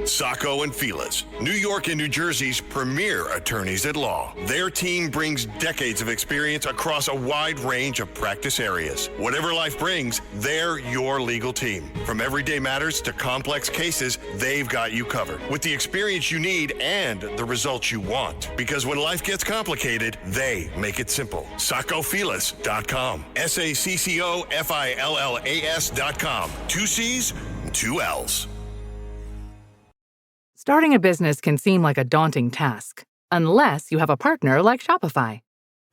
Sacco and Feliz, New York and New Jersey's premier attorneys at law. Their team brings decades of experience across a wide range of practice areas. Whatever life brings, they're your legal team. From everyday matters to complex cases, they've got you covered with the experience you need and the results you want. Because when life gets complicated, they make it simple. SaccoFeliz.com. SACCOFILLAS.com. 2 C's, 2 L's. Starting a business can seem like a daunting task, unless you have a partner like Shopify.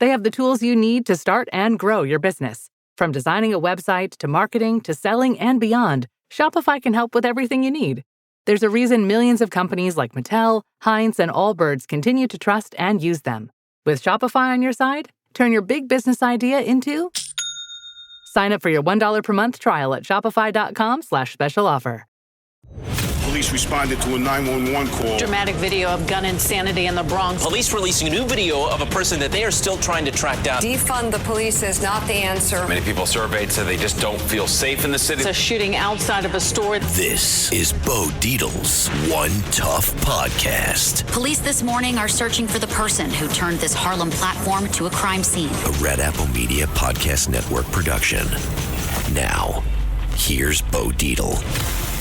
They have the tools you need to start and grow your business. From designing a website to marketing to selling and beyond, Shopify can help with everything you need. There's a reason millions of companies like Mattel, Heinz, and Allbirds continue to trust and use them. With Shopify on your side, turn your big business idea into... Sign up for your $1 per month trial at shopify.com/special offer. Police responded to a 911 call. Dramatic video of gun insanity in the Bronx. Police releasing a new video of a person that they are still trying to track down. Defund the police is not the answer. Many people surveyed said they just don't feel safe in the city. It's a shooting outside of a store. This is Bo Dietl's One Tough Podcast. Police this morning are searching for the person who turned this Harlem platform to a crime scene. A Red Apple Media Podcast Network production. Now, here's Bo Dietl.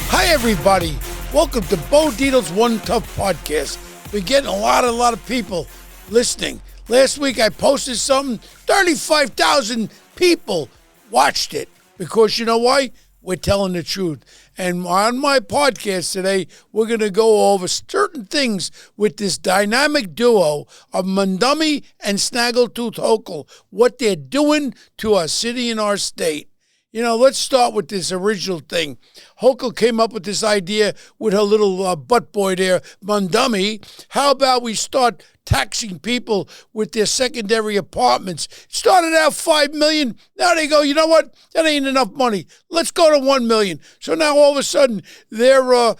Hi, everybody. Welcome to Bo Dietl's One Tough Podcast. We're getting a lot of people listening. Last week I posted something, 35,000 people watched it. Because you know why? We're telling the truth. And on my podcast today, we're going to go over certain things with this dynamic duo of Mamdani and Snaggletooth Hochul, what they're doing to our city and our state. You know, let's start with this original thing. Hochul came up with this idea with her little butt boy there, Mamdani. How about we start taxing people with their secondary apartments? It started out $5 million. Now they go, you know what? That ain't enough money. Let's go to $1 million. So now all of a sudden they're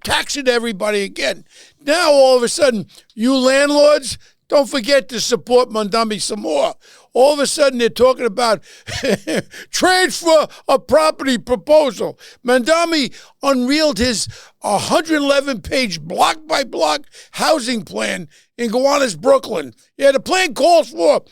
taxing everybody again. Now all of a sudden, you landlords, don't forget to support Mamdani some more. All of a sudden, they're talking about transfer of property proposal. Mamdani unveiled his 111-page block-by-block housing plan in Gowanus, Brooklyn. Yeah, the plan calls for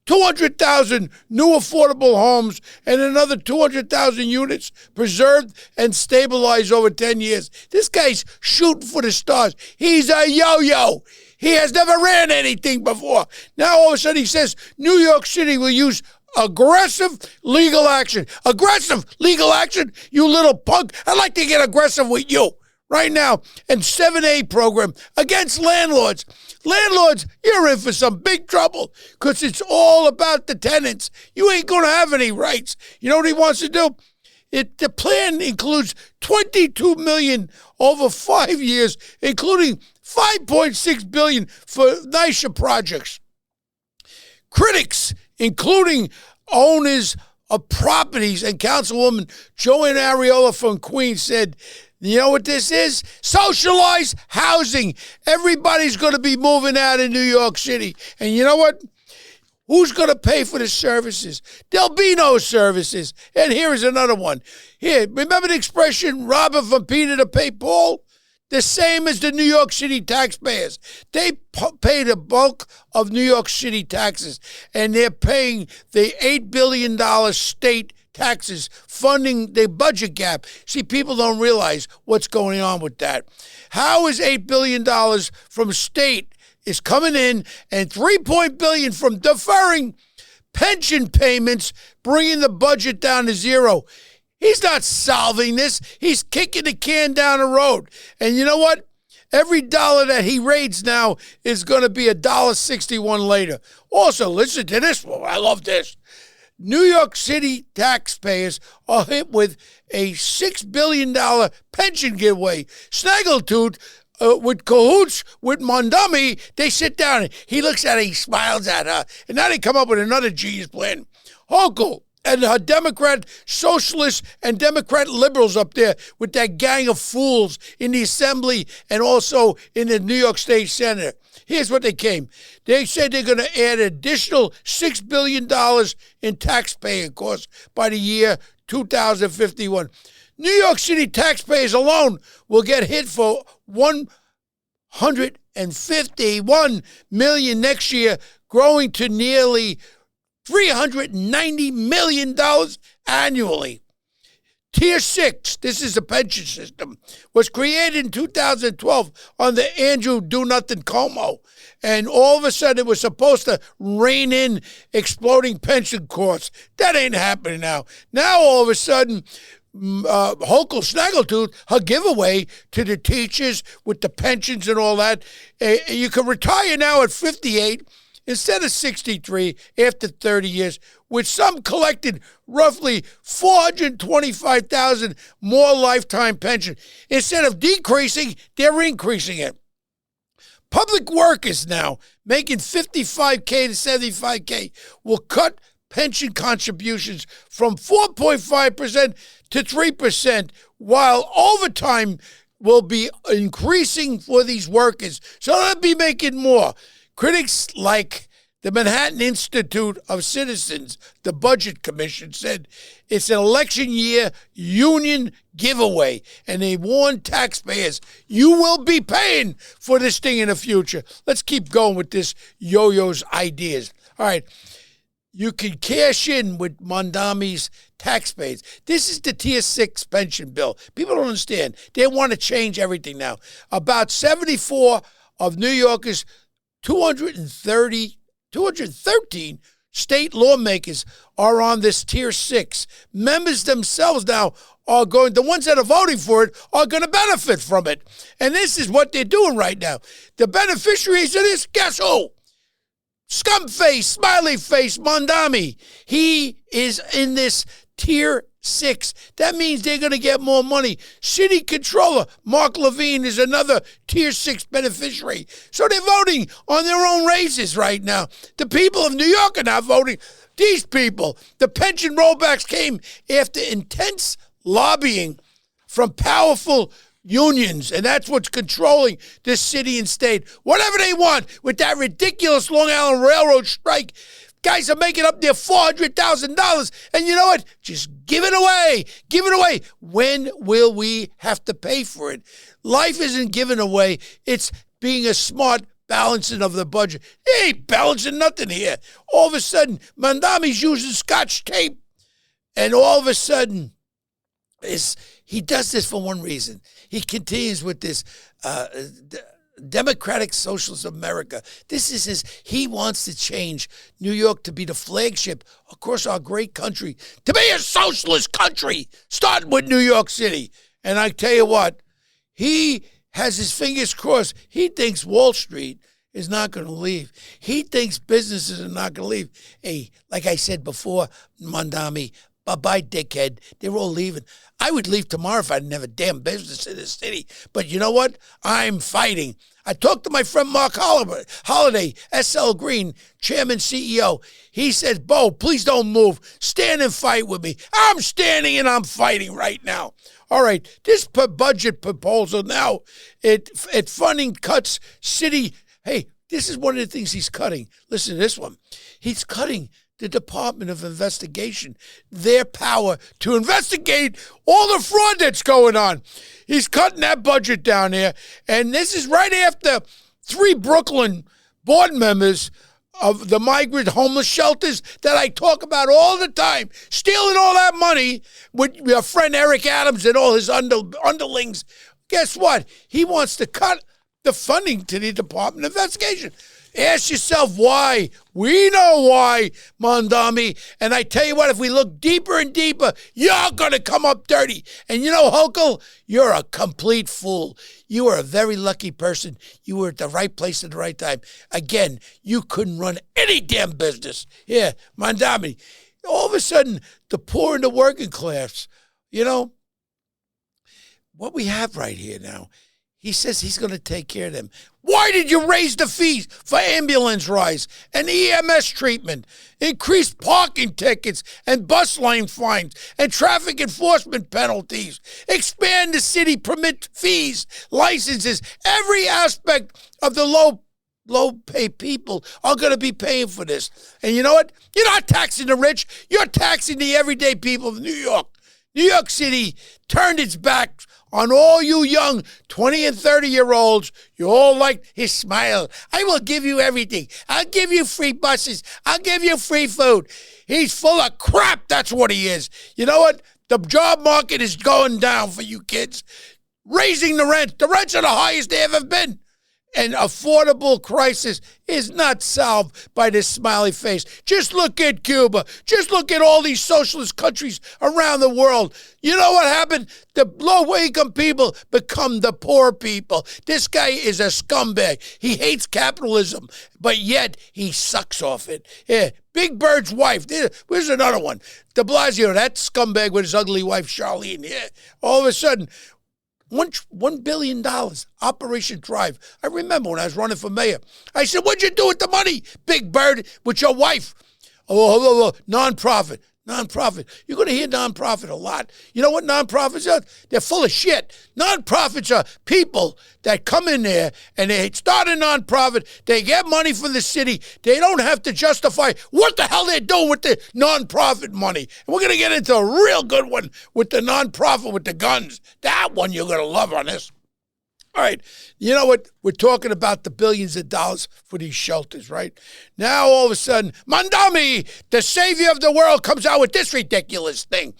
200,000 new affordable homes and another 200,000 units preserved and stabilized over 10 years. This guy's shooting for the stars. He's a yo-yo. He has never ran anything before. Now all of a sudden he says New York City will use aggressive legal action. Aggressive legal action? You little punk. I'd like to get aggressive with you right now. And 7A program against landlords. Landlords, you're in for some big trouble because it's all about the tenants. You ain't going to have any rights. You know what he wants to do? The plan includes $22 million over 5 years, including $5.6 billion for NYC projects. Critics, including owners of properties and Councilwoman Joanne Ariola from Queens, said, you know what this is? Socialized housing. Everybody's going to be moving out of New York City. And you know what? Who's going to pay for the services? There'll be no services. And here is another one. Here, remember the expression, robbing from Peter to pay Paul? The same as the New York City taxpayers. They pay the bulk of New York City taxes, and they're paying the $8 billion state taxes, funding the budget gap. See, people don't realize what's going on with that. How is $8 billion from state is coming in and $3 billion from deferring pension payments, bringing the budget down to zero? He's not solving this. He's kicking the can down the road. And you know what? Every dollar that he raids now is going to be $1.61 later. Also, listen to this one. I love this. New York City taxpayers are hit with a $6 billion pension giveaway. Snaggletooth, with cahoots with Mamdani, they sit down and he looks at her, he smiles at her, and now they come up with another genius plan. Hochul and her Democrat socialists and Democrat liberals up there with that gang of fools in the Assembly and also in the New York State Senate. Here's what they came. They said they're going to add additional $6 billion in taxpaying costs by the year 2051. New York City taxpayers alone will get hit for $151 million next year, growing to nearly $390 million annually. Tier 6, this is a pension system, was created in 2012 under Andrew Do-Nothing Cuomo. And all of a sudden, it was supposed to rein in exploding pension costs. That ain't happening now. Now, all of a sudden, Hochul Snaggletooth, her giveaway to the teachers with the pensions and all that. You can retire now at 58 instead of 63 after 30 years, with some collected roughly $425,000 more lifetime pension. Instead of decreasing, they're increasing it. Public workers now making $55K to $75K will cut pension contributions from 4.5% to 3%, while overtime will be increasing for these workers. So they'll be making more. Critics like the Manhattan Institute of Citizens, the Budget Commission, said it's an election year union giveaway, and they warned taxpayers, you will be paying for this thing in the future. Let's keep going with this yo-yo's ideas. All right. You can cash in with Mamdani's taxpayers. This is the Tier 6 pension bill. People don't understand. They want to change everything now. About 74 of New York's 213 state lawmakers are on this Tier 6. Members themselves now are going, the ones that are voting for it are going to benefit from it. And this is what they're doing right now. The beneficiaries of this, guess who? Scumface, smiley face, Mamdani. He is in this Tier 6. That means they're going to get more money. City Controller Mark Levine is another Tier 6 beneficiary. So they're voting on their own raises right now. The people of New York are not voting. These people, the pension rollbacks came after intense lobbying from powerful unions, and that's what's controlling this city and state. Whatever they want with that ridiculous Long Island Railroad strike, guys are making up their $400,000, and you know what? Just give it away. Give it away. When will we have to pay for it? Life isn't given away. It's being a smart balancing of the budget. They ain't balancing nothing here. All of a sudden, Mamdani's using Scotch tape, and all of a sudden, he does this for one reason. He continues with this Democratic Socialist America. This is he wants to change New York to be the flagship across our great country, to be a socialist country, starting with New York City. And I tell you what, he has his fingers crossed. He thinks Wall Street is not going to leave. He thinks businesses are not going to leave. Hey, like I said before, Mamdani, bye-bye, dickhead. They're all leaving. I would leave tomorrow if I didn't have a damn business in this city. But you know what? I'm fighting. I talked to my friend Mark Holiday, SL Green, chairman, CEO. He says, Bo, please don't move. Stand and fight with me. I'm standing and I'm fighting right now. All right, this budget proposal now, it funding cuts city. Hey, this is one of the things he's cutting. Listen to this one. He's cutting the Department of Investigation, their power to investigate all the fraud that's going on. He's cutting that budget down here. And this is right after 3 Brooklyn board members of the migrant homeless shelters that I talk about all the time, stealing all that money with your friend Eric Adams and all his underlings. Guess what? He wants to cut the funding to the Department of Investigation. Ask yourself why. We know why, Mamdani. And I tell you what, if we look deeper and deeper, you're going to come up dirty. And you know, Hochul, you're a complete fool. You are a very lucky person. You were at the right place at the right time. Again, you couldn't run any damn business. Yeah, Mamdani. All of a sudden, the poor and the working class, you know, what we have right here now, he says he's going to take care of them. Why did you raise the fees for ambulance rides and EMS treatment, increase parking tickets and bus lane fines and traffic enforcement penalties, expand the city permit fees, licenses? Every aspect of the low-pay people are going to be paying for this. And you know what? You're not taxing the rich. You're taxing the everyday people of New York. New York City turned its back on all you young 20 and 30-year-olds. You all like his smile. I will give you everything. I'll give you free buses. I'll give you free food. He's full of crap. That's what he is. You know what? The job market is going down for you kids. Raising the rent. The rents are the highest they ever been. An affordable crisis is not solved by this smiley face. Just look at Cuba. Just look at all these socialist countries around the world. You know what happened? The low-income people become the poor people. This guy is a scumbag. He hates capitalism, but yet he sucks off it. Yeah. Big Bird's wife. Here's another one. De Blasio, that scumbag with his ugly wife, Charlene. Yeah. All of a sudden, $1 billion, Operation Drive. I remember when I was running for mayor. I said, what'd you do with the money, Big Bird, with your wife? Oh, nonprofit. You're going to hear nonprofit a lot. You know what nonprofits are? They're full of shit. Nonprofits are people that come in there and they start a nonprofit. They get money from the city. They don't have to justify what the hell they're doing with the nonprofit money. And we're going to get into a real good one with the nonprofit with the guns. That one you're going to love on this. All right, you know what? We're talking about the billions of dollars for these shelters, right? Now, all of a sudden, Mamdani, the savior of the world, comes out with this ridiculous thing.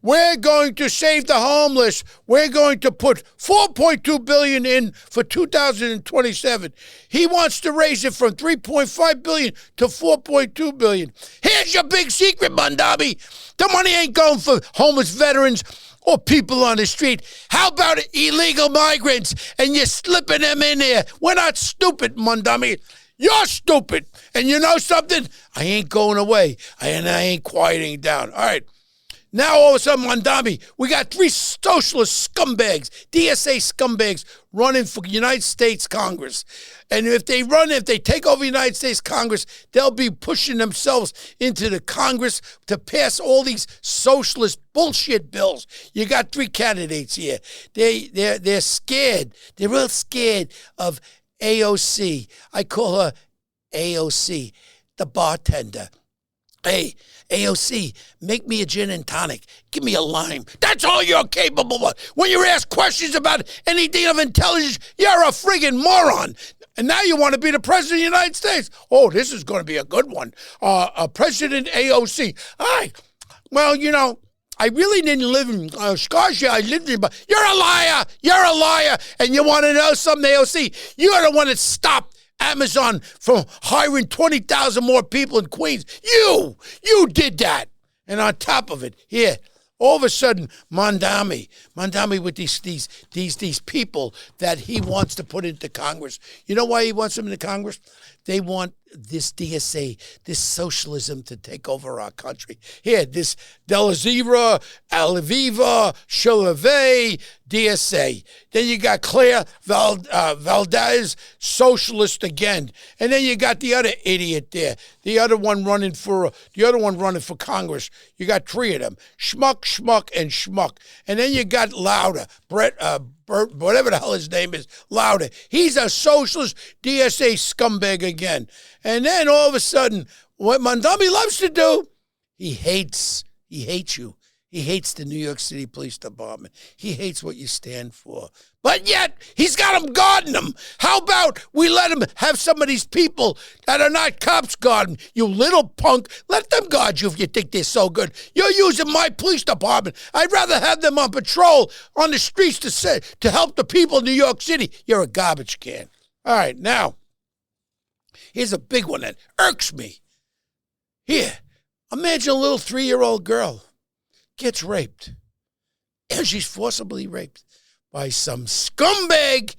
We're going to save the homeless. We're going to put $4.2 billion in for 2027. He wants to raise it from $3.5 billion to $4.2 billion. Here's your big secret, Mamdani. The money ain't going for homeless veterans or people on the street. How about illegal migrants? And you're slipping them in there. We're not stupid, Mamdani. You're stupid. And you know something? I ain't going away. And I ain't quieting down. All right. Now, all of a sudden, Mamdani, we got 3 socialist scumbags, DSA scumbags, running for United States Congress. And if they take over United States Congress, they'll be pushing themselves into the Congress to pass all these socialist bullshit bills. You got 3 candidates here. They're scared. They're real scared of AOC. I call her AOC, the bartender. Hey, AOC, make me a gin and tonic. Give me a lime. That's all you're capable of. When you're asked questions about anything of intelligence, you're a friggin' moron. And now you want to be the president of the United States. Oh, this is going to be a good one. President AOC. All right. Well, you know, I really didn't live in Scotia. I lived in, but you're a liar. You're a liar. And you want to know something, AOC? You're the one that stopped Amazon from hiring 20,000 more people in Queens. You did that. And on top of it, here, all of a sudden, Mamdani with these people that he wants to put into Congress. You know why he wants them into Congress? They want this DSA, this socialism to take over our country. Here, this Delazira, Alviva, Chalave, DSA. Then you got Claire Valdez, socialist again. And then you got the other idiot there, the other one running for Congress. You got 3 of them, Schmuck, and Schmuck. And then you got Lauder, Bert, whatever the hell his name is, Lauder. He's a socialist DSA scumbag again. And then all of a sudden, what Mamdani loves to do, he hates you. He hates the New York City Police Department. He hates what you stand for. But yet, he's got them guarding him. How about we let him have some of these people that are not cops guard him? You little punk, let them guard you if you think they're so good. You're using my police department. I'd rather have them on patrol on the streets to help the people in New York City. You're a garbage can. All right, now, here's a big one that irks me. Here, imagine a little 3-year-old girl gets raped. And she's forcibly raped by some scumbag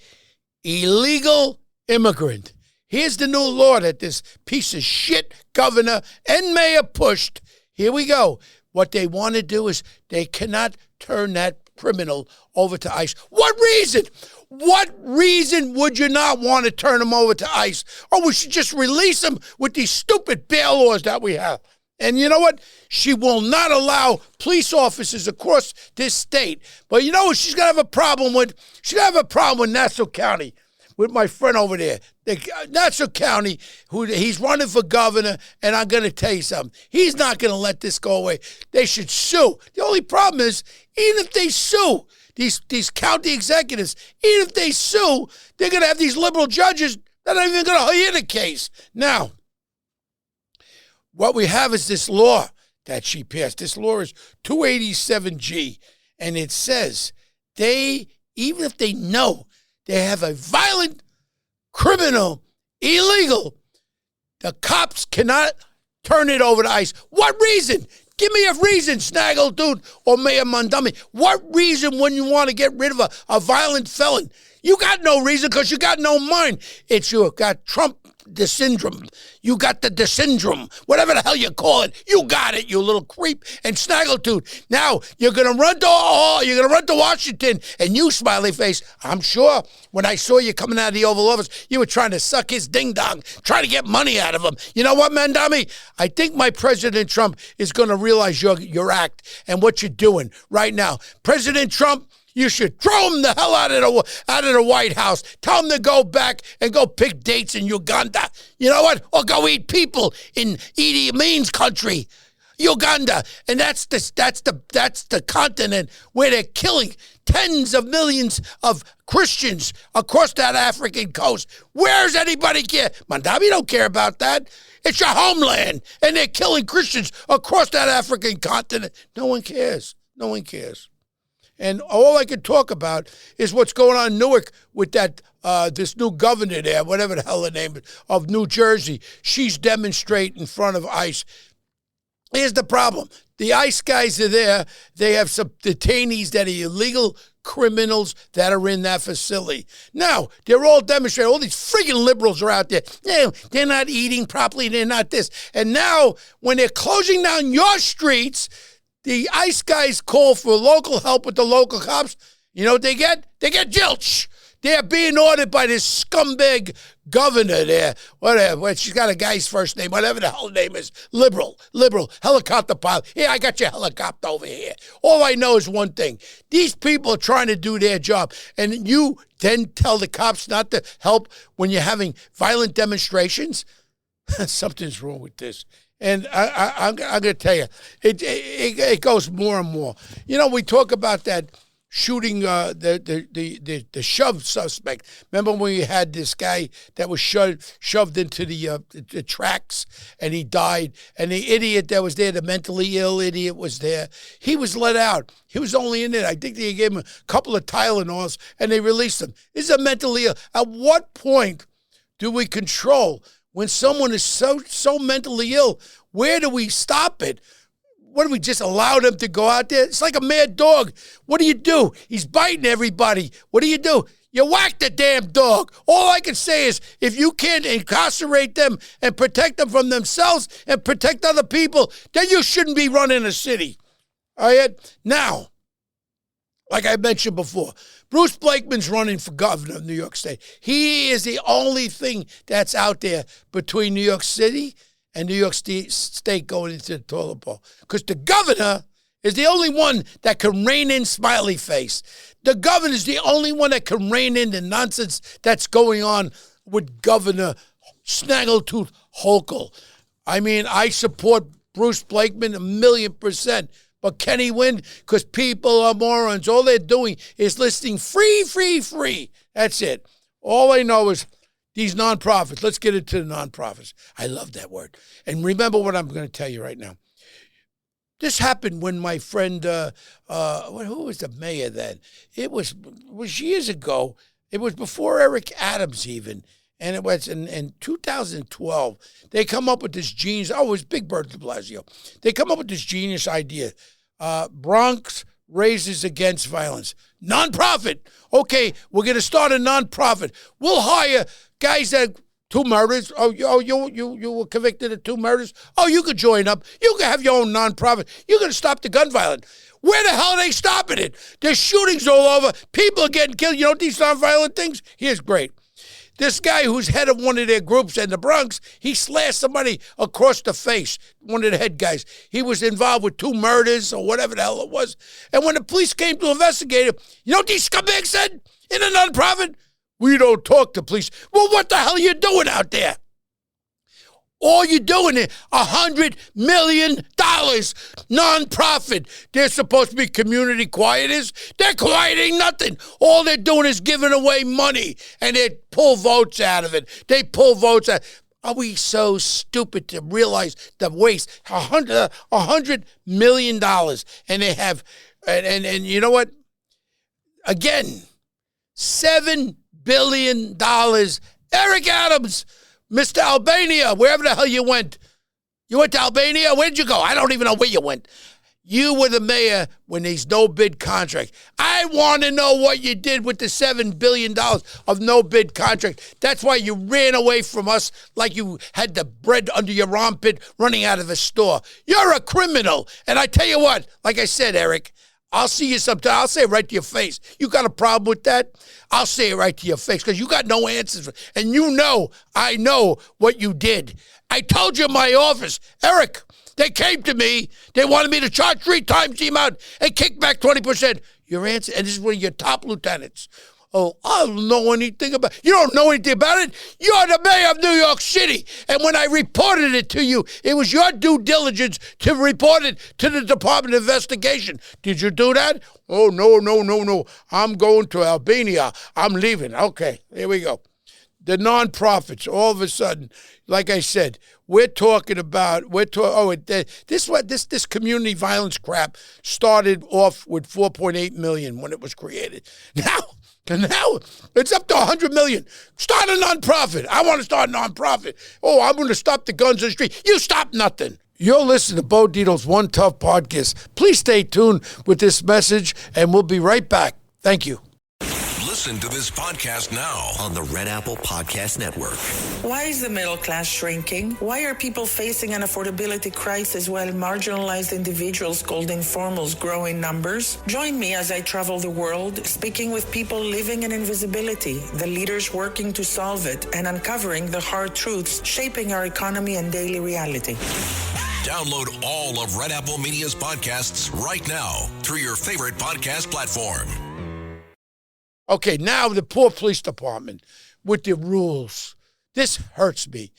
illegal immigrant. Here's the new law that this piece of shit governor and mayor pushed. Here we go. What they want to do is they cannot turn that criminal over to ICE. What reason? What reason would you not want to turn him over to ICE? Or we should just release him with these stupid bail laws that we have. And you know what? She will not allow police officers across this state. But you know what she's going to have a problem with? She's going to have a problem with Nassau County. with my friend over there, Nassau County, he's running for governor, and I'm going to tell you something. He's not going to let this go away. They should sue. The only problem is, even if they sue, these county executives, even if they sue, they're going to have these liberal judges that aren't even going to hear the case. Now, what we have is this law that she passed. This law is 287G, and it says even if they know they have a violent, criminal, illegal, the cops cannot turn it over to ICE. What reason? Give me a reason, Snaggletooth or Mayor Mamdani. What reason when you want to get rid of a violent felon? You got no reason because you got no mind. It's you got Trump the syndrome. You got the syndrome. Whatever the hell you call it. You got it, you little creep. And Snaggletooth. Now, you're going to run to Washington, and you, smiley face, I'm sure when I saw you coming out of the Oval Office, you were trying to suck his ding-dong, trying to get money out of him. You know what, Mamdani? I think my President Trump is going to realize your act and what you're doing right now. President Trump, you should throw him the hell out of the White House. Tell him to go back and go pick dates in Uganda. You know what? Or go eat people in Idi Amin's country, Uganda. And that's the continent where they're killing tens of millions of Christians across that African coast. Where's anybody care? Mamdani don't care about that. It's your homeland, and they're killing Christians across that African continent. No one cares. No one cares. And all I can talk about is what's going on in Newark with that this new governor there, whatever the hell the name is, of New Jersey. She's demonstrating in front of ICE. Here's the problem. The ICE guys are there. They have some detainees that are illegal criminals that are in that facility. Now, they're all demonstrating. All these friggin' liberals are out there. They're not eating properly. They're not this. And now, when they're closing down your streets, the ICE guys call for local help with the local cops. You know what they get? They get zilch. They're being ordered by this scumbag governor there. Whatever. She's got a guy's first name, whatever the hell name is. Liberal, helicopter pilot. Here, I got your helicopter over here. All I know is one thing. These people are trying to do their job. And you then tell the cops not to help when you're having violent demonstrations? Something's wrong with this. And I'm going to tell you, it goes more and more. You know, we talk about that shooting, the shove suspect. Remember when we had this guy that was shoved into the tracks and he died? And the idiot that was there, the mentally ill idiot was there. He was let out. He was only in it. I think they gave him a couple of Tylenols and they released him. This is a mentally ill. At what point do we control when someone is so mentally ill? Where do we stop it? What do we just allow them to go out there? It's like a mad dog. What do? He's biting everybody. What do? You whack the damn dog. All I can say is if you can't incarcerate them and protect them from themselves and protect other people, then you shouldn't be running a city. All right? Now, like I mentioned before, Bruce Blakeman's running for governor of New York State. He is the only thing that's out there between New York City and New York State going into the toilet bowl. Because the governor is the only one that can rein in smiley face. The governor is the only one that can rein in the nonsense that's going on with Governor Snaggletooth Hochul. I mean, I support Bruce Blakeman 1,000,000%. But can he win? Because people are morons. All they're doing is listing free, free, free. That's it. All I know is these nonprofits. Let's get into the nonprofits. I love that word. And remember what I'm going to tell you right now. This happened when my friend, who was the mayor then? It was years ago. It was before Eric Adams even. And it was in 2012. They come up with this genius. Oh, it was Big Bird de Blasio. They come up with this genius idea. Bronx Raises Against Violence. Nonprofit. Okay, we're going to start a nonprofit. We'll hire guys that 2 murders. Oh, you were convicted of 2 murders. Oh, you could join up. You can have your own nonprofit. You're going to stop the gun violence. Where the hell are they stopping it? There's shootings all over. People are getting killed. You know these nonviolent things? Here's great. This guy who's head of one of their groups in the Bronx, he slashed somebody across the face, one of the head guys. He was involved with 2 murders or whatever the hell it was. And when the police came to investigate him, you know what these scumbags said in a nonprofit? We don't talk to police. Well, what the hell are you doing out there? All you're doing is $100 million nonprofit. They're supposed to be community quieters. They're quieting nothing. All they're doing is giving away money, and they pull votes out of it. They pull votes out. Are we so stupid to realize the waste? $100 million, and they have, and you know what? Again, $7 billion. Eric Adams, Mr. Albania, wherever the hell you went. You went to Albania? Where'd you go? I don't even know where you went. You were the mayor when there's no bid contract. I want to know what you did with the $7 billion of no bid contract. That's why you ran away from us like you had the bread under your armpit running out of a store. You're a criminal. And I tell you what, like I said, Eric, I'll see you sometime. I'll say it right to your face. You got a problem with that? I'll say it right to your face because you got no answers. And you know, I know what you did. I told you in my office, Eric, they came to me. They wanted me to charge 3 times the amount and kick back 20%. Your answer, and this is one of your top lieutenants. Oh, I don't know anything about it. You don't know anything about it? You're the mayor of New York City. And when I reported it to you, it was your due diligence to report it to the Department of Investigation. Did you do that? Oh, no. I'm going to Albania. I'm leaving. Okay, here we go. The nonprofits, all of a sudden, like I said, this community violence crap started off with 4.8 million when it was created. Now it's up to 100 million. Start a nonprofit. I want to start a nonprofit. Oh, I'm going to stop the guns in the street. You stop nothing. You're listening to Bo Dietl's One Tough Podcast. Please stay tuned with this message, and we'll be right back. Thank you. Listen to this podcast now on the Red Apple Podcast Network. Why is the middle class shrinking? Why are people facing an affordability crisis while marginalized individuals called informals grow in numbers? Join me as I travel the world, speaking with people living in invisibility, the leaders working to solve it, and uncovering the hard truths shaping our economy and daily reality. Download all of Red Apple Media's podcasts right now through your favorite podcast platform. Okay, now the poor police department with the rules. This hurts me.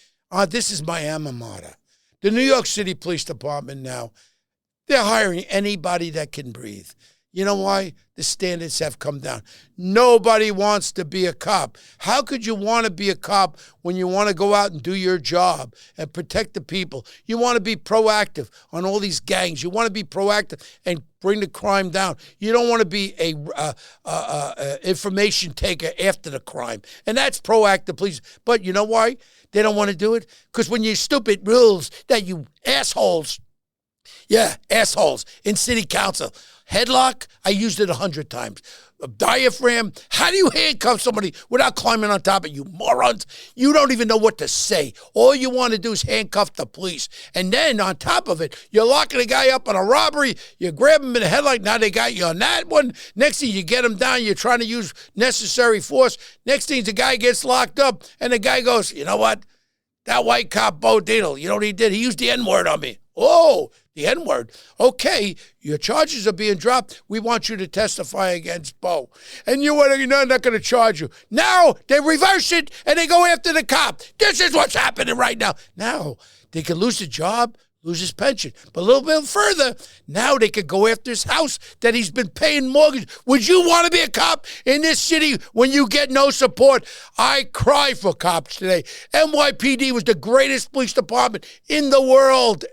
This is my alma mater. The New York City Police Department now, they're hiring anybody that can breathe. You know why? The standards have come down. Nobody wants to be a cop. How could you want to be a cop when you want to go out and do your job and protect the people? You want to be proactive on all these gangs. You want to be proactive and bring the crime down. You don't want to be a information taker after the crime. And that's proactive police. But you know why they don't want to do it? Because when you stupid rules that you assholes, in city council. Headlock, I used it 100 times. A diaphragm, how do you handcuff somebody without climbing on top of you morons? You don't even know what to say. All you want to do is handcuff the police. And then on top of it, you're locking a guy up on a robbery. You grab him in the headlock. Now they got you on that one. Next thing you get him down. You're trying to use necessary force. Next thing the guy gets locked up and the guy goes, you know what? That white cop, Bo Dietl, you know what he did? He used the N-word on me. Oh, the N-word. Okay, your charges are being dropped. We want you to testify against Bo. And you're not going to charge you. Now they reverse it and they go after the cop. This is what's happening right now. Now they could lose a job, lose his pension. But a little bit further, now they could go after his house that he's been paying mortgage. Would you want to be a cop in this city when you get no support? I cry for cops today. NYPD was the greatest police department in the world.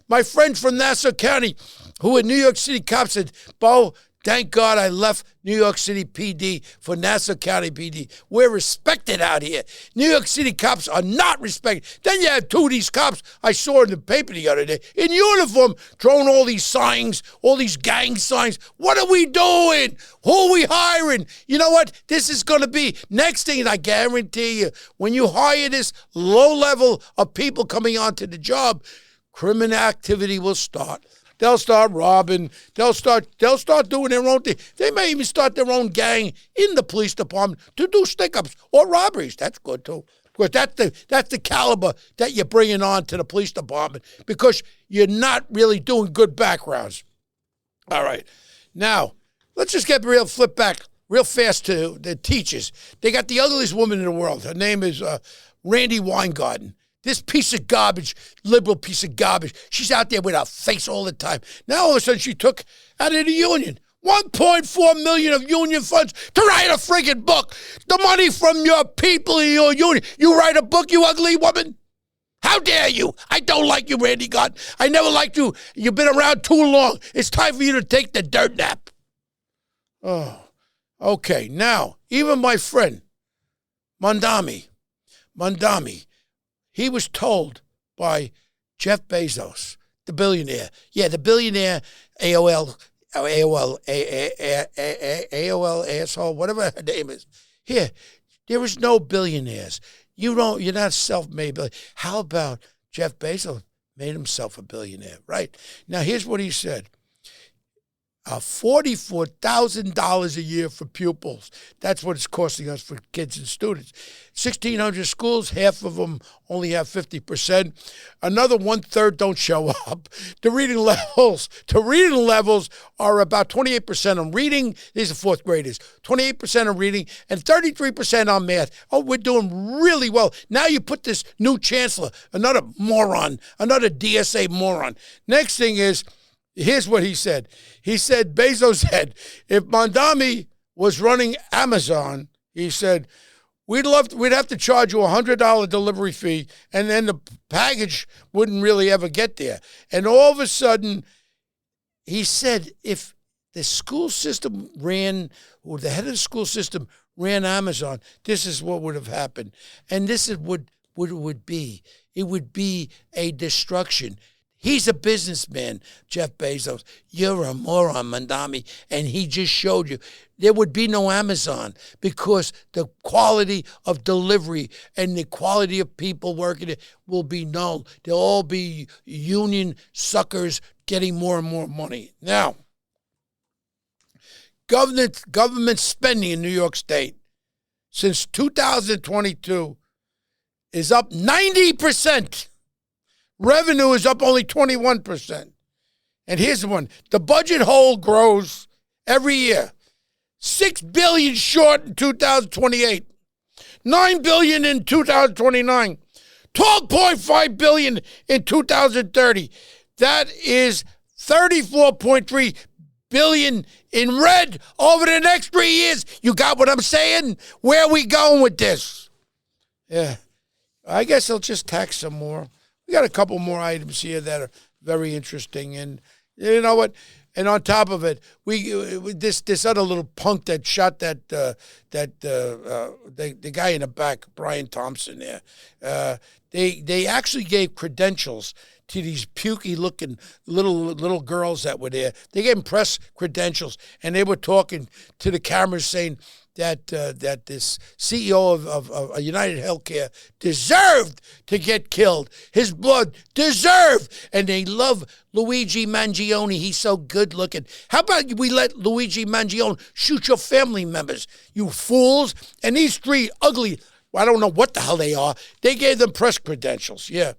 My friend from Nassau County, who in New York City cops said, Bo, thank God I left New York City PD for Nassau County PD. We're respected out here. New York City cops are not respected. Then you have 2 of these cops I saw in the paper the other day in uniform throwing all these signs, all these gang signs. What are we doing? Who are we hiring? You know what? This is going to be next thing, and I guarantee you, when you hire this low level of people coming onto the job, criminal activity will start. They'll start robbing. They'll start doing their own thing. They may even start their own gang in the police department to do stick-ups or robberies. That's good, too. Because that's the caliber that you're bringing on to the police department because you're not really doing good backgrounds. All right. Now, let's just get real, flip back. real fast to the teachers. They got the ugliest woman in the world. Her name is Randy Weingarten. This piece of garbage, liberal piece of garbage. She's out there with her face all the time. Now all of a sudden she took out of the union $1.4 million of union funds to write a friggin' book. The money from your people in your union. You write a book, you ugly woman? How dare you? I don't like you, Randy Garten. I never liked you. You've been around too long. It's time for you to take the dirt nap. Oh, okay. Now, even my friend, Mamdani, he was told by Jeff Bezos, the billionaire. Yeah, the billionaire AOL asshole, whatever her name is. Here, there is no billionaires. You're not self-made billionaire. How about Jeff Bezos made himself a billionaire, right? Now, here's what he said. $44,000 a year for pupils. That's what it's costing us for kids and students. 1,600 schools, half of them only have 50%. Another 1/3 don't show up. The reading levels are about 28% on reading. These are fourth graders. 28% on reading and 33% on math. Oh, we're doing really well. Now you put this new chancellor, another moron, another DSA moron. Next thing is, here's what he said. Bezos said, if Mamdani was running Amazon, he said, we'd have to charge you a $100 delivery fee, and then the package wouldn't really ever get there. And all of a sudden, he said, if the school system ran, or the head of the school system ran Amazon, this is what would have happened. And this is what it would be. It would be a destruction. He's a businessman, Jeff Bezos. You're a moron, Mamdani, and he just showed you there would be no Amazon because the quality of delivery and the quality of people working it will be null. They'll all be union suckers getting more and more money. Now, government spending in New York State since 2022 is up 90%. Revenue is up only 21%. And here's the one. The budget hole grows every year. $6 billion short in 2028. $9 billion in 2029. $12.5 billion in 2030. That is $34.3 billion in red over the next 3 years. You got what I'm saying? Where are we going with this? Yeah. I guess they'll just tax some more. We got a couple more items here that are very interesting, and you know what? And on top of it, this other little punk that shot the guy in the back, Brian Thompson. There, they actually gave credentials to these pukey-looking little girls that were there. They gave them press credentials, and they were talking to the cameras saying that this CEO of United Healthcare deserved to get killed. His blood deserved. And they love Luigi Mangione. He's so good looking. How about we let Luigi Mangione shoot your family members, you fools? And these three ugly, I don't know what the hell they are, they gave them press credentials, yeah.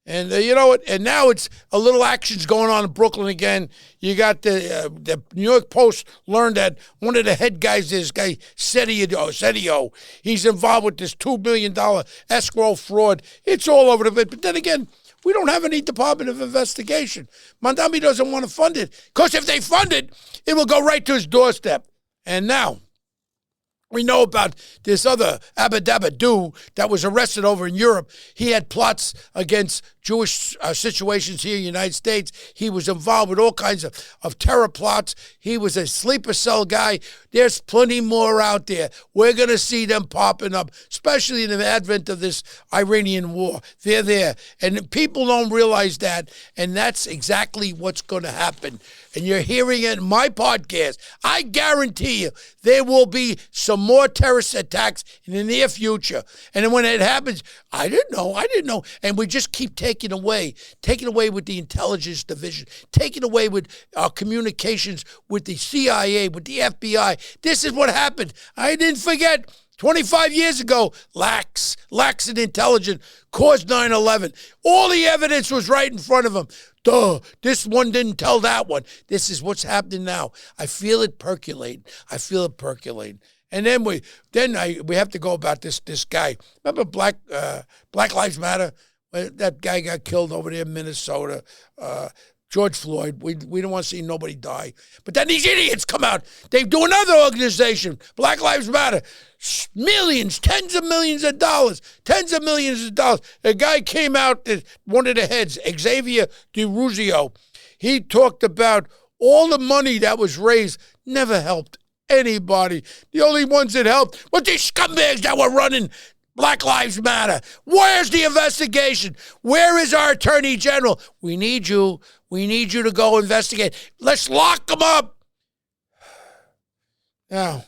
And you know what? And now it's a little action's going on in Brooklyn again. You got the New York Post learned that one of the head guys, this guy Sedio, he's involved with this $2 million escrow fraud. It's all over the place. But then again, we don't have any Department of Investigation. Mamdani doesn't want to fund it because if they fund it, it will go right to his doorstep. And now we know about this other Abadabadoo that was arrested over in Europe. He had plots against Jewish situations here in the United States. He was involved with all kinds of terror plots. He was a sleeper cell guy. There's plenty more out there. We're going to see them popping up, especially in the advent of this Iranian war. They're there. And people don't realize that. And that's exactly what's going to happen. And you're hearing it in my podcast. I guarantee you there will be some more terrorist attacks in the near future. And then when it happens, I didn't know. And we just keep taking away with the intelligence division, taking away with our communications with the CIA, with the FBI. This is what happened. I didn't forget. 25 years ago, lax in intelligence caused 9/11. All the evidence was right in front of them. Duh, this one didn't tell that one. This is what's happening now. I feel it percolating. And then we have to go about this guy. Remember Black Lives Matter? That guy got killed over there in Minnesota. George Floyd. We don't want to see nobody die. But then these idiots come out. They do another organization, Black Lives Matter. Millions, tens of millions of dollars. A guy came out, one of the heads, Xavier DeRuzio. He talked about all the money that was raised never helped anybody. The only ones that helped were these scumbags that were running Black Lives Matter. Where's the investigation? Where is our Attorney General? We need you. We need you to go investigate. Let's lock them up. Now,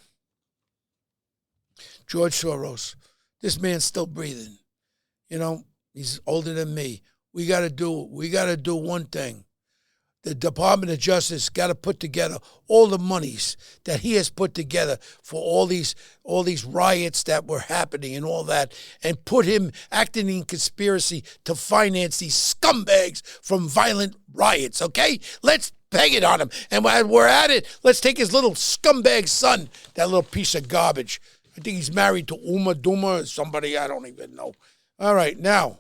George Soros, this man's still breathing. He's older than me. We got to do one thing. The Department of Justice got to put together all the monies that he has put together for all these riots that were happening and all that, and put him acting in conspiracy to finance these scumbags from violent riots, okay? Let's peg it on him. And while we're at it, let's take his little scumbag son, that little piece of garbage. I think he's married to Uma Duma or somebody, I don't even know. All right, now,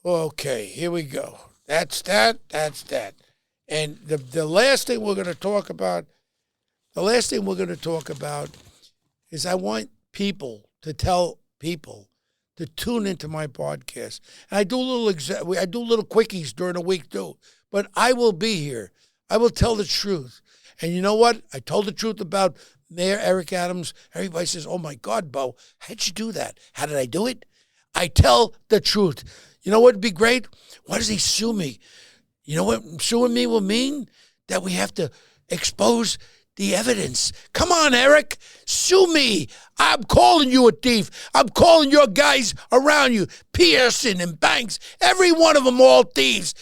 okay, here we go. That's that. And the last thing we're going to talk about, is I want people to tell people to tune into my podcast. And I do little quickies during the week too. But I will be here. I will tell the truth. And you know what? I told the truth about Mayor Eric Adams. Everybody says, "Oh my God, Bo, how'd you do that? How did I do it?" I tell the truth. You know what would be great? Why does he sue me? You know what suing me will mean? That we have to expose the evidence. Come on, Eric. Sue me. I'm calling you a thief. I'm calling your guys around you, Pearson and Banks, every one of them all thieves.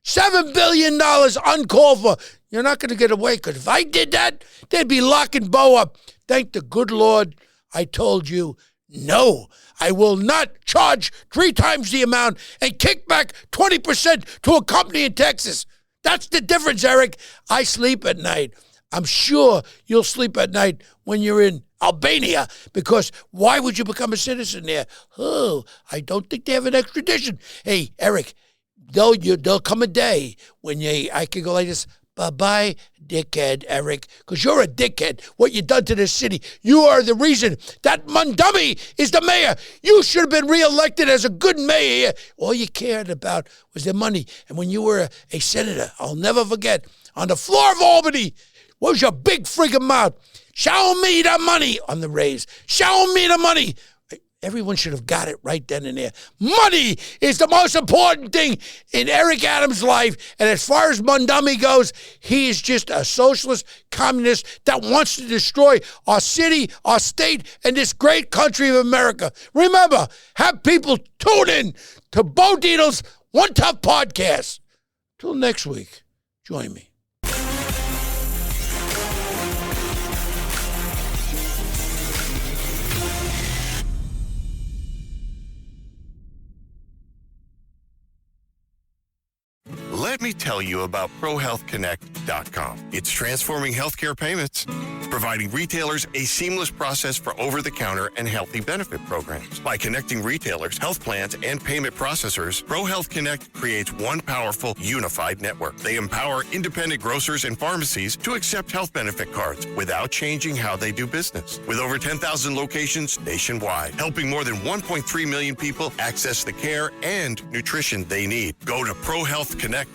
$7 billion uncalled for. You're not going to get away, because if I did that, they'd be locking Bo up. Thank the good Lord I told you no. I will not charge 3 times the amount and kick back 20% to a company in Texas. That's the difference, Eric. I sleep at night. I'm sure you'll sleep at night when you're in Albania, because why would you become a citizen there? Oh, I don't think they have an extradition. Hey, Eric, there'll come a day when I can go like this. Bye-bye, dickhead, Eric, because you're a dickhead. What you done to this city. You are the reason that Mamdani is the mayor. You should have been reelected as a good mayor. All you cared about was the money. And when you were a senator, I'll never forget, on the floor of Albany, what was your big friggin' mouth? Show me the money on the raise. Show me the money. Everyone should have got it right then and there. Money is the most important thing in Eric Adams' life. And as far as Mamdani goes, he is just a socialist communist that wants to destroy our city, our state, and this great country of America. Remember, have people tune in to Bo Dietl's One Tough Podcast. Till next week, join me. Let me tell you about ProHealthConnect.com. It's transforming healthcare payments, providing retailers a seamless process for over-the-counter and healthy benefit programs. By connecting retailers, health plans, and payment processors, ProHealth Connect creates one powerful, unified network. They empower independent grocers and pharmacies to accept health benefit cards without changing how they do business. With over 10,000 locations nationwide, helping more than 1.3 million people access the care and nutrition they need. Go to ProHealthConnect.com.